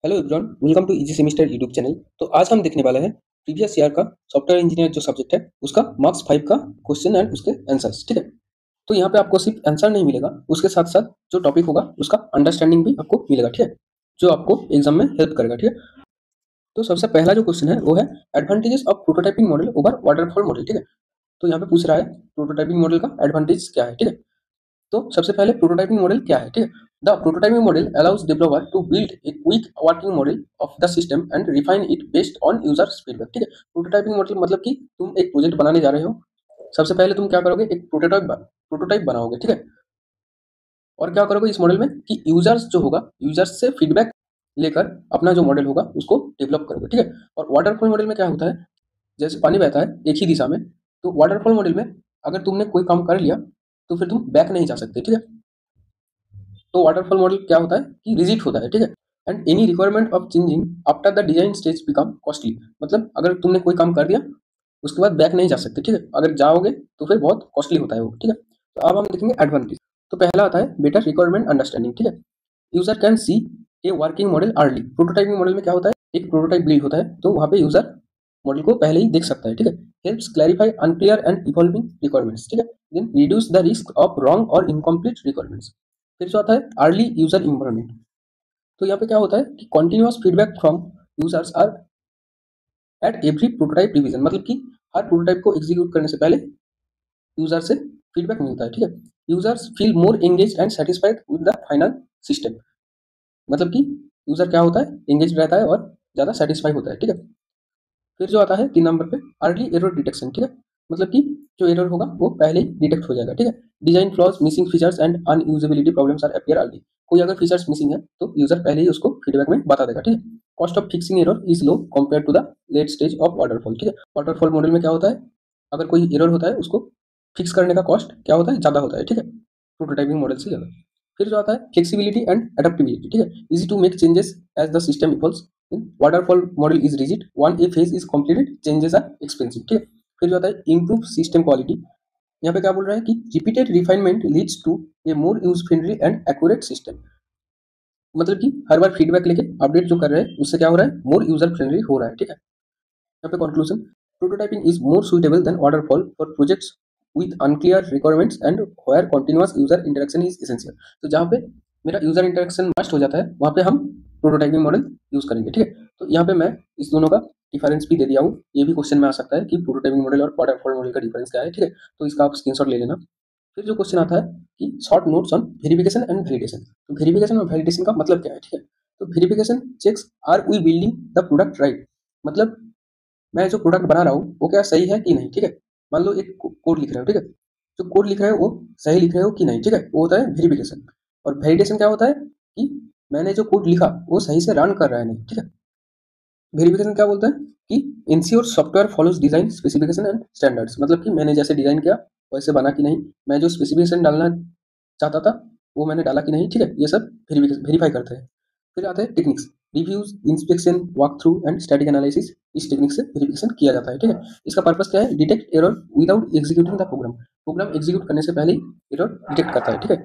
Hello everyone, welcome to easy semester YouTube channel. तो आज हम देखने वाले हैं प्रीवियस ईयर का सॉफ्टवेयर इंजीनियर जो सब्जेक्ट है उसका मार्क्स 5 का क्वेश्चन एंड उसके आंसर्स। ठीक है, तो यहाँ पे आपको सिर्फ आंसर नहीं मिलेगा, उसके साथ साथ जो टॉपिक होगा उसका अंडरस्टैंडिंग भी आपको मिलेगा। ठीक है, जो आपको एग्जाम में हेल्प करेगा। ठीक है, तो सबसे पहला जो क्वेश्चन है वो है advantages of prototyping model over waterfall model. ठीक है, तो यहाँ पे पूछ रहा है प्रोटोटाइपिंग मॉडल का एडवांटेज क्या है। ठीक है, तो सबसे पहले प्रोटोटाइपिंग मॉडल क्या है। ठीक है, the prototyping model allows developer to build a quick working model of the system and refine it based on users feedback. ठीक है, प्रोटोटाइपिंग मॉडल मतलब कि तुम एक प्रोजेक्ट बनाने जा रहे हो, सबसे पहले तुम क्या करोगे, एक प्रोटोटाइप बनाओगे। ठीक है, और क्या करोगे इस मॉडल में कि यूजर्स जो होगा, यूजर्स से फीडबैक लेकर अपना जो मॉडल होगा उसको डेवलप करोगे। ठीक है, और वाटरफॉल मॉडल में क्या होता है, जैसे पानी बहता है एक ही दिशा में, तो वाटरफॉल मॉडल में अगर तुमने कोई काम कर लिया तो फिर तुम बैक नहीं जा सकते। ठीक है, तो वाटरफॉल मॉडल क्या होता है कि रिजिड होता है। ठीक है, and any requirement of changing after the design stage become costly. मतलब अगर तुमने कोई काम कर दिया उसके बाद बैक नहीं जा सकते। ठीक है, अगर जाओगे तो फिर बहुत कॉस्टली होता है वो। ठीक है, तो अब हम देखेंगे एडवांटेज। तो पहला आता है बेटर रिक्वायरमेंट अंडरस्टैंडिंग। ठीक है, user can see a working model early. Prototyping model में क्या होता है, एक प्रोटोटाइप बिल्ड होता है तो वहाँ पे यूजर मॉडल को पहले ही देख सकता है। ठीक है, helps clarify unclear and evolving requirements. ठीक है, then reduce the risk of wrong और इनकम्प्लीट रिक्वायरमेंट्स। फिर जो आता है अर्ली यूजर इन्वॉल्वमेंट। तो यहाँ पे क्या होता है कि continuous feedback from users are at every prototype revision. मतलब कि हर प्रोटोटाइप को एग्जीक्यूट करने से पहले यूजर से फीडबैक मिलता है। ठीक है, users feel more engage and satisfied with the final system. मतलब कि यूजर क्या होता है, एंगेज रहता है और ज़्यादा सेटिस्फाई होता है। ठीक है, फिर जो आता है 3 नंबर पे अर्ली एरर डिटेक्शन। ठीक है, मतलब कि जो एरर होगा वो पहले ही डिटेक्ट हो जाएगा। ठीक है, design flaws, missing features and unusability problems are appear early. कोई अगर फीचर्स मिसिंग है तो यूजर पहले ही उसको फीडबैक में बता देगा। ठीक है, cost of fixing error is low compare to the late stage of waterfall. ठीक है, वाटरफॉल मॉडल में क्या होता है, अगर कोई एरर होता है उसको फिक्स करने का कॉस्ट क्या होता है, ज़्यादा होता है। ठीक है, प्रोटोटाइपिंग मॉडल से ज़्यादा। फिर जो आता है फ्लेक्सिबिलिटी एंड अडेप्टिबिलिटी। ठीक है, easy to make changes as the system evolves. Waterfall model is rigid, one a phase is completed, changes are expensive. ठीक है, फिर जो आता है इम्प्रूव सिस्टम क्वालिटी। यहाँ पे क्या बोल रहा है कि repeated refinement leads to a more use friendly and accurate system. मतलब कि हर बार फीडबैक लेके अपडेट जो कर रहे हैं उससे क्या हो रहा है, मोर यूजर फ्रेंडली हो रहा है। ठीक है, यहाँ पे conclusion, prototyping is more suitable than waterfall for projects with unclear requirements and where continuous user interaction is essential। तो जहाँ पे मेरा यूजर इंटरेक्शन मस्ट हो जाता है वहाँ पे हम प्रोटोटाइपिंग मॉडल यूज करेंगे। ठीक है, तो यहाँ पे मैं इस दोनों का डिफरेंस भी दे दिया हूँ, ये भी क्वेश्चन में आ सकता है कि प्रोटोटाइपिंग मॉडल और वाटरफॉल मॉडल का डिफरेंस क्या है। ठीक है, तो इसका आप स्क्रीनशॉट ले लेना। फिर जो क्वेश्चन आता है कि short notes on verification and validation. तो वेरिफिकेशन और वैलिडेशन का मतलब क्या है। ठीक है, तो verification checks are we building the product right. मतलब मैं जो प्रोडक्ट बना रहा हूँ वो क्या सही है कि नहीं। ठीक है, मान लो एक कोड लिख रहे हो। ठीक है, जो कोड लिख रहे हो वो सही लिख रहे हो कि नहीं। ठीक है, वो होता है वेरिफिकेशन। और वैलिडेशन क्या होता है कि मैंने जो कोड लिखा वो सही से रन कर रहा है नहीं। ठीक है, वेरिफिकेशन क्या बोलता है कि ensure software follows design specification and standards. मतलब कि मैंने जैसे डिजाइन किया वैसे बना कि नहीं, मैं जो स्पेसिफिकेशन डालना चाहता था वो मैंने डाला कि नहीं। ठीक है, ये सब वेरीफाई करते हैं। फिर आते हैं techniques, reviews, inspection, walk through and static analysis. इस टेक्निक से वेरिफिकेशन किया जाता है। ठीक है, इसका पर्पस क्या है, detect error without executing the program. Program execute करने से पहले ही एरर डिटेक्ट करता है। ठीक है,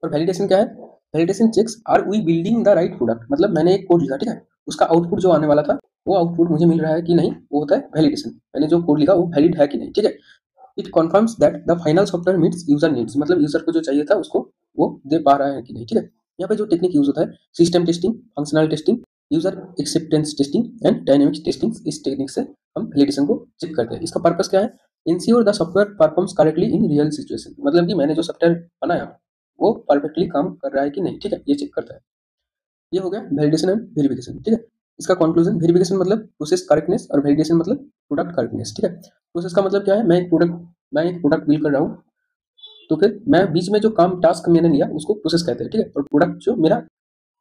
और वैलिडेशन क्या है, validation checks are we building the right product. मतलब मैंने एक कोड लिखा, ठीक है, उसका आउटपुट जो आने वाला था वो आउटपुट मुझे मिल रहा है कि नहीं, वो होता है वैलिडेशन। मैंने जो कोड लिखा वो वैलिड है कि नहीं। ठीक है, it confirms that the final software meets user needs. मतलब यूजर को जो चाहिए था उसको वो दे पा रहा है कि नहीं। ठीक है, यहाँ पे जो टेक्निक यूज होता है system testing, functional testing, user acceptance testing and dynamics testing. इस टेक्निक से हम वैलिडेशन को चेक करते हैं। इसका पर्पस क्या है, ensure the software performs correctly in real situation. मतलब कि मैंने जो सॉफ्टवेयर बनाया वो परफेक्टली काम कर रहा है कि नहीं। ठीक है, ये चेक करता है। ये हो गया वैलिडेशन एंड वेरिफिकेशन। ठीक है, इसका कंक्लूजन, वेरिफिकेशन मतलब प्रोसेस करेक्टनेस और वैलिडेशन मतलब प्रोडक्ट करेक्टनेस। ठीक है, प्रोसेस का मतलब क्या है, मैं एक प्रोडक्ट बिल्ड कर रहा हूँ तो फिर मैं बीच में जो काम टास्क मैंने लिया उसको प्रोसेस कहते हैं। ठीक है, और प्रोडक्ट जो मेरा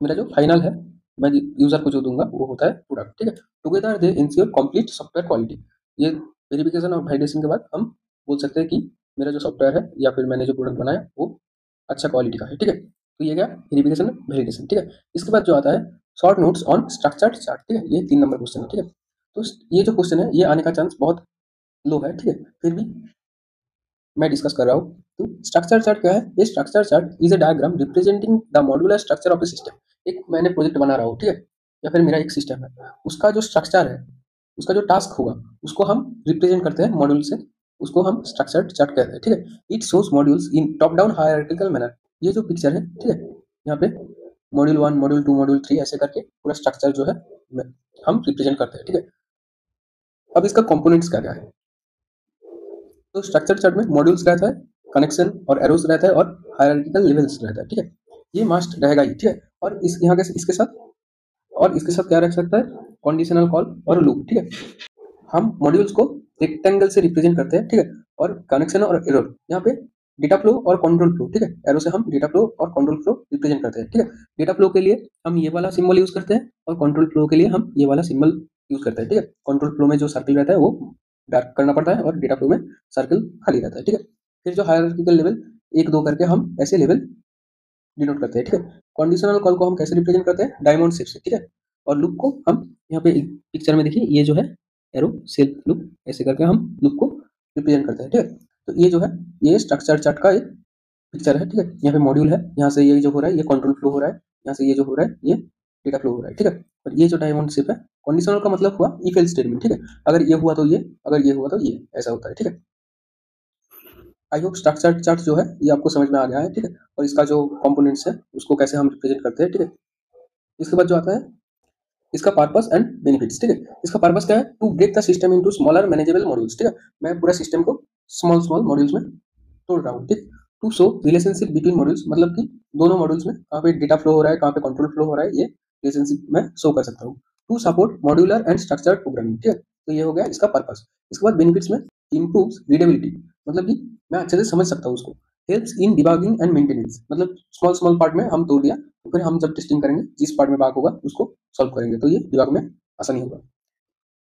मेरा जो फाइनल है, मैं यूजर को जो दूंगा वो होता है प्रोडक्ट। ठीक है, together they ensure complete software quality. ये वेरिफिकेशन और वैलिडेशन के बाद हम बोल सकते हैं कि मेरा जो सॉफ्टवेयर है या फिर मैंने जो प्रोडक्ट बनाया वो अच्छा क्वालिटी का है। ठीक है, तो ये क्या वेरिफिकेशन वैलिडेशन। ठीक है, इसके बाद जो आता है short notes on structured chart. ठीक है, ये 3 नंबर क्वेश्चन है। ठीक है, तो ये जो क्वेश्चन है ये आने का चांस बहुत लो है। ठीक है, फिर भी मैं डिस्कस कर रहा हूँ। तो स्ट्रक्चर चार्ट क्या है, ये structure chart is a diagram representing the modular structure of A system. एक मैंने प्रोजेक्ट बना रहा हूँ, ठीक है, या फिर मेरा एक सिस्टम है, उसका जो स्ट्रक्चर है, उसका जो टास्क होगा, उसको हम रिप्रेजेंट करते हैं मॉड्यूल से, उसको हम स्ट्रक्चर्ड चार्ट कहते हैं, ठीक है। It shows modules in top down hierarchical manner. ये जो पिक्चर है, ठीक है, यहाँ पे मॉड्यूल 1, मॉड्यूल 2, मॉड्यूल 3 ऐसे करके पूरा स्ट्रक्चर जो है हम रिप्रेजेंट करते हैं, ठीक है। अब इसका कंपोनेंट्स क्या क्या है, तो स्ट्रक्चर चार्ट में मॉड्यूल्स रहता है, कनेक्शन और एरोस रहता है और हायरार्किकल लेवल्स रहता है, ठीक है। ये मस्ट रहेगा ही, ठीक है। और इस यहाँ के इसके साथ क्या रख सकता है, कंडीशनल कॉल और लूप, ठीक है। हम मॉड्यूल्स को रेक्टेंगल से रिप्रेजेंट करते हैं, ठीक है, और कनेक्शन और एरर यहाँ पे डेटा फ्लो और कंट्रोल फ्लो, ठीक है, एरो से हम डेटा फ्लो और कंट्रोल फ्लो रिप्रेजेंट करते हैं, ठीक है। डेटा फ्लो के लिए हम ये वाला सिंबल यूज करते हैं और कंट्रोल फ्लो के लिए हम ये वाला सिंबल यूज करते हैं, ठीक है। कंट्रोल फ्लो में जो सर्किल रहता है वो डार्क करना पड़ता है और डेटा फ्लो में सर्किल खाली रहता है, ठीक है। फिर जो हायरार्किकल लेवल 1 2 करके हम ऐसे लेवल डिनोट करते हैं, ठीक है। कंडीशनल कॉल को हम कैसे रिप्रेजेंट करते हैं, डायमंड शेप से, ठीक है। और लूप को हम यहाँ पे पिक्चर में देखिए, ये जो है एरो सेल लूप ऐसे करके हम लूप को रिप्रेजेंट करते हैं, ठीक है। तो ये जो है ये स्ट्रक्चर चार्ट का एक पिक्चर है, ठीक है। यहाँ पे मॉड्यूल है, यहाँ से ये जो हो रहा है ये कंट्रोल फ्लो हो रहा है, यहाँ से ये जो हो रहा है ये डेटा फ्लो हो रहा है, ठीक है। और ये जो डायमंड शेप है, कंडीशनल का मतलब हुआ इफ एल्स स्टेटमेंट, ठीक है। अगर ये हुआ तो ये, अगर ये हुआ तो ये, ऐसा होता है, ठीक है। आई होप स्ट्रक्चर चार्ट जो है ये आपको समझ में आ गया है, ठीक है। और इसका जो कंपोनेंट्स है उसको कैसे हम रिप्रेजेंट करते हैं, ठीक है। इसके बाद जो आता है इसका पर्पस एंड बेनिफिट्स, ठीक है। इसका पर्पस क्या है, to break the system into smaller manageable modules, ठीक है। मैं पूरा सिस्टम को स्मॉल स्मॉल मॉड्यूल्स में तोड़ रहा हूँ, ठीक। To show relationship between modules, मतलब कि दोनों मॉड्यूल्स में कहाँ पे डेटा फ्लो हो रहा है, कहाँ पे कंट्रोल फ्लो हो रहा है, ये रिलेशनशिप मैं शो कर सकता हूँ। To support modular and structured programming, ठीक है। तो ये हो गया इसका पर्पस। इसके बाद बेनिफिट्स में इम्प्रूव्स रीडेबिलिटी, मतलब कि मैं अच्छे से समझ सकता हूँ उसको। Helps in debugging and maintenance, मतलब स्मॉल स्मॉल पार्ट में हम तोड़ दिया तो फिर हम जब टेस्टिंग करेंगे जिस पार्ट में बाग होगा उसको सॉल्व करेंगे तो ये डिबग में आसानी होगा।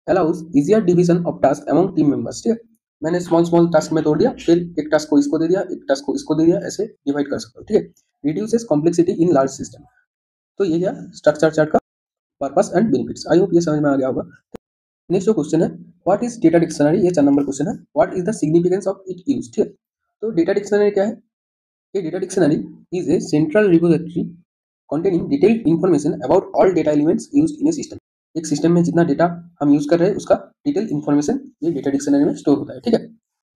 Allows easier division of task among team members, ठीक है। मैंने स्मॉल स्मॉल टास्क में तोड़ दिया, फिर एक टास्क को इसको दे दिया, एक टास्क को इसको दे दिया, ऐसे डिवाइड कर सकते हो, ठीक है। Reduces complexity in large system. तो ये गया स्ट्रक्चर चार्ट का purpose and benefits. I hope ये समझ में आ गया होगा। नेक्स्ट जो क्वेश्चन है, व्हाट इज डेटा डिक्शनरी, ये 4 नंबर क्वेश्चन है। What is the significance of it use, ठीक है। तो डेटा डिक्शनरी क्या है, ये data dictionary is a central repository containing detailed information about all data elements used in a system। एक system में जितना डेटा हम यूज कर रहे हैं उसका डिटेल इन्फॉर्मेशन ये डेटा डिक्शनरी में स्टोर होता है, ठीक है।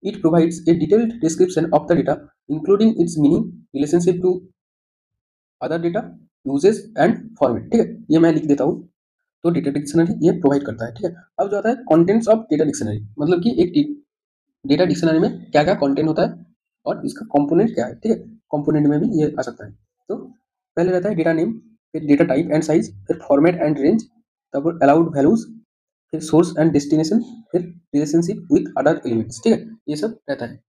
It provides a detailed description of the data including its meaning, relationship to other data, uses and format, ठीक है। ये मैं लिख देता हूँ। तो डेटा डिक्शनरी ये प्रोवाइड करता है, ठीक है। अब जो आता है कंटेंट्स ऑफ डेटा डिक्शनरी, मतलब कि एक डेटा डिक्शनरी में क्या क्या कंटेंट होता है और इसका कंपोनेंट क्या है, ठीक है। कंपोनेंट में भी ये आ सकता है। तो पहले रहता है डेटा नेम, फिर डेटा टाइप एंड साइज, फिर फॉर्मेट एंड रेंज, तब अलाउड वैल्यूज, फिर सोर्स एंड डेस्टिनेशन, फिर रिलेशनशिप विद अदर एलिमेंट्स, ठीक है। ये सब रहता है।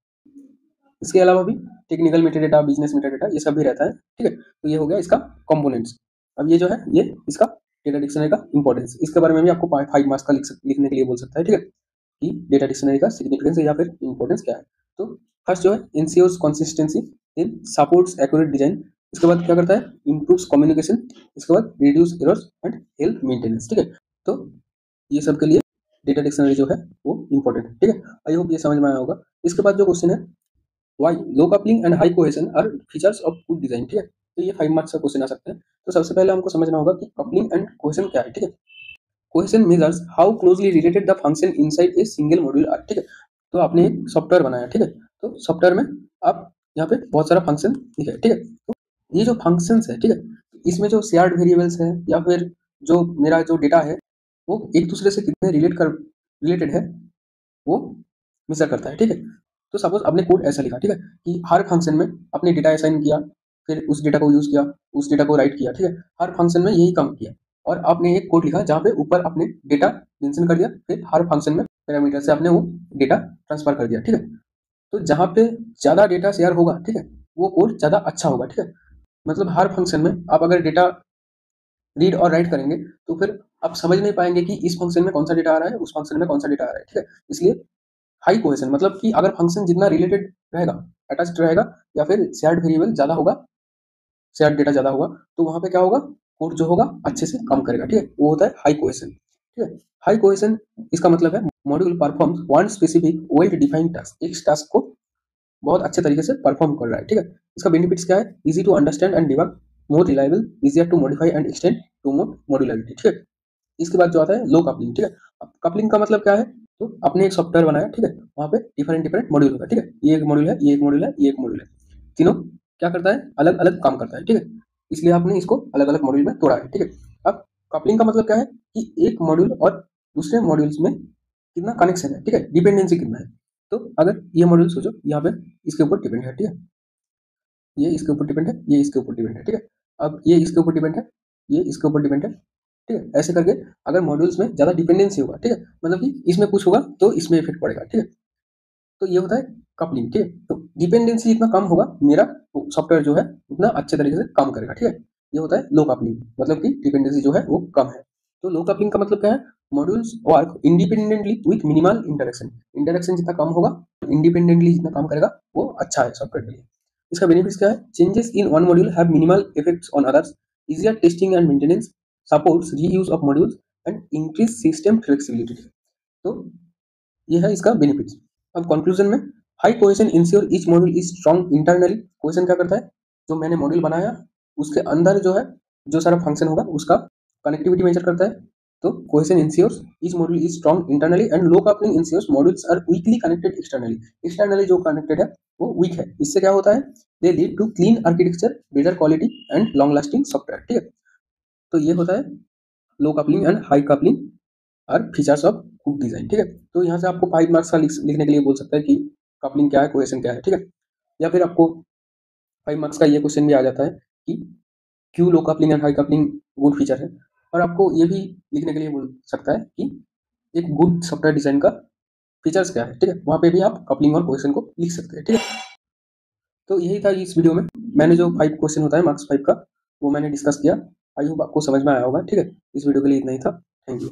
इसके अलावा भी टेक्निकल मेटाडेटा, बिजनेस मेटाडेटा, ये सब भी रहता है, ठीक है। तो ये हो गया इसका कंपोनेंट्स। अब ये जो है ये इसका डेटा डिक्शनरी का इंपॉर्टेंस, इसके बारे में भी आपको 5 मार्क्स का लिखने के लिए बोल सकता है, ठीक है, कि डेटा डिक्शनरी का सिग्निफिकेंस या फिर इंपॉर्टेंस क्या है। तो फर्स्ट जो है ensures consistency, then supports accurate design, इसके बाद क्या करता है इंप्रूव्स कम्युनिकेशन, इसके बाद reduce errors and help maintenance, ठीक है। तो ये सब के लिए डेटा डिक्शनरी जो है वो इंपॉर्टेंट है, ठीक है। आई होप ये समझ में आया होगा। इसके बाद जो क्वेश्चन है, why low coupling and high cohesion are features of good design, ठीक है। तो ये 5 मार्क्स का क्वेश्चन आ सकता है। तो सबसे पहले हमको समझना होगा कि कपलिंग एंड कोहेशन क्या है, ठीक है। Cohesion measures how closely related the function inside a single module are, ठीक है। तो आपने एक सॉफ्टवेयर बनाया, ठीक है। तो सॉफ्टवेयर में आप यहाँ पे बहुत सारा फंक्शन लिखे, ठीक है। तो ये जो फंक्शंस है, ठीक है, इसमें जो शेयर्ड वेरिएबल्स है या फिर जो मेरा जो डेटा है वो एक दूसरे से कितने रिलेटेड है वो मेजर करता है, ठीक है। तो सपोज आपने कोड ऐसा लिखा, ठीक है, कि हर फंक्शन में आपने डेटा असाइन किया, फिर उस डेटा को यूज किया, उस डेटा को राइट किया, ठीक है। हर फंक्शन में यही काम किया और आपने एक कोड लिखा जहाँ पे ऊपर आपने डेटा मेंशन कर दिया, फिर हर फंक्शन में पैरामीटर से आपने वो डेटा ट्रांसफर कर दिया, ठीक है। तो जहाँ पे ज्यादा डेटा शेयर होगा, ठीक है, वो कोड ज्यादा अच्छा होगा, ठीक है। मतलब हर फंक्शन में आप अगर डेटा रीड और राइट करेंगे तो फिर आप समझ नहीं पाएंगे कि इस फंक्शन में कौन सा डेटा आ रहा है, उस फंक्शन में कौन सा डेटा आ रहा है, ठीक है। इसलिए हाई कोहेशन मतलब कि अगर फंक्शन जितना रिलेटेड रहेगा, अटैच्ड रहेगा या फिर शेयर्ड वेरिएबल ज्यादा होगा, शेयर्ड डेटा ज्यादा होगा, तो वहां पे क्या होगा, कोड जो होगा अच्छे से काम करेगा, ठीक है। वो होता है हाई कोहेशन, ठीक है। हाई कोहेशन इसका मतलब है module performs one specific well defined task, एक टास्क को बहुत अच्छे तरीके से परफॉर्म कर रहा है, ठीक है। इसका बेनिफिट्स क्या है, easy to understand and debug, more reliable, easier to modify and extend, promote modularity, ठीक है। इसके बाद जो आता है लो कपलिंग, ठीक है। अब कपलिंग का मतलब क्या है, तो आपने एक सॉफ्टवेयर बनाया, ठीक है, वहाँ पे डिफरेंट डिफरेंट मॉड्यूल होगा, ठीक है, ये एक मॉड्यूल है, ये एक मॉड्यूल है, ये एक मॉड्यूल है, तीनों क्या करता है, अलग अलग काम करता है, ठीक है, इसलिए आपने इसको अलग अलग मॉड्यूल में तोड़ा है, ठीक है। अब कपलिंग का मतलब क्या है कि एक मॉड्यूल और दूसरे मॉड्यूल्स में कितना कनेक्शन है, ठीक है, डिपेंडेंसी कितना है। तो अगर ये मॉड्यूल सोचो यहाँ पे इसके ऊपर डिपेंड है, ठीक है, ये इसके ऊपर डिपेंड है, ये इसके ऊपर डिपेंड है, ठीक है। अब ये इसके ऊपर डिपेंड है, ये इसके ऊपर डिपेंड है, ठीक है। ऐसे करके अगर मॉड्यूल्स में ज़्यादा डिपेंडेंसी होगा, ठीक है, मतलब कि इसमें कुछ होगा तो इसमें इफेक्ट पड़ेगा, ठीक है। तो ये होता है कपलिंग, ठीक है। तो डिपेंडेंसी जितना कम होगा मेरा सॉफ्टवेयर जो है उतना अच्छे तरीके से काम करेगा, ठीक है। ये होता है लो कपलिंग, मतलब कि डिपेंडेंसी जो है वो कम है। तो लो कपलिंग का मतलब क्या है, modules work independently with minimal interaction, interaction जितना कम होगा, इंडिपेंडेंटली जितना काम करेगा वो अच्छा है सॉफ्टवेयर के लिए। इसका बेनिफिट्स क्या है, changes in one module have minimal effects on others, easier testing and maintenance, supports reuse of modules and increase system flexibility. तो ये है इसका बेनिफिट्स। अब कंक्लूजन में, high cohesion ensure each module is strong internally. Cohesion क्या करता है, जो मैंने मॉड्यूल बनाया उसके अंदर जो है जो सारा फंक्शन होगा उसका कनेक्टिविटी मेजर करता है। तो cohesion ensures each module is strong internally and low coupling ensures modules are weakly connected externally. Externally जो कनेक्टेड है वो वीक है, इससे क्या होता है, they lead to clean architecture, better quality and long lasting software, ठीक है। तो ये होता है low coupling and high coupling और फीचर्स ऑफ गुड डिजाइन, ठीक है। तो यहाँ से आपको 5 मार्क्स का लिखने के लिए बोल सकता है कि कपलिंग क्या है, कोहेशन क्या है, ठीक है। या फिर आपको 5 मार्क्स का ये क्वेश्चन भी आ जाता है कि क्यों low coupling and high coupling good feature है। और आपको ये भी लिखने के लिए बोल सकता है कि एक गुड सॉफ्टवेयर डिजाइन का फीचर्स क्या है, ठीक है, वहाँ पे भी आप कपलिंग और कोहेशन को लिख सकते हैं, ठीक है। तो यही था इस वीडियो में, मैंने जो 5 क्वेश्चन होता है मार्क्स 5 का वो मैंने डिस्कस किया। आई होप आपको समझ में आया होगा, ठीक है। इस वीडियो के लिए इतना ही था, थैंक यू।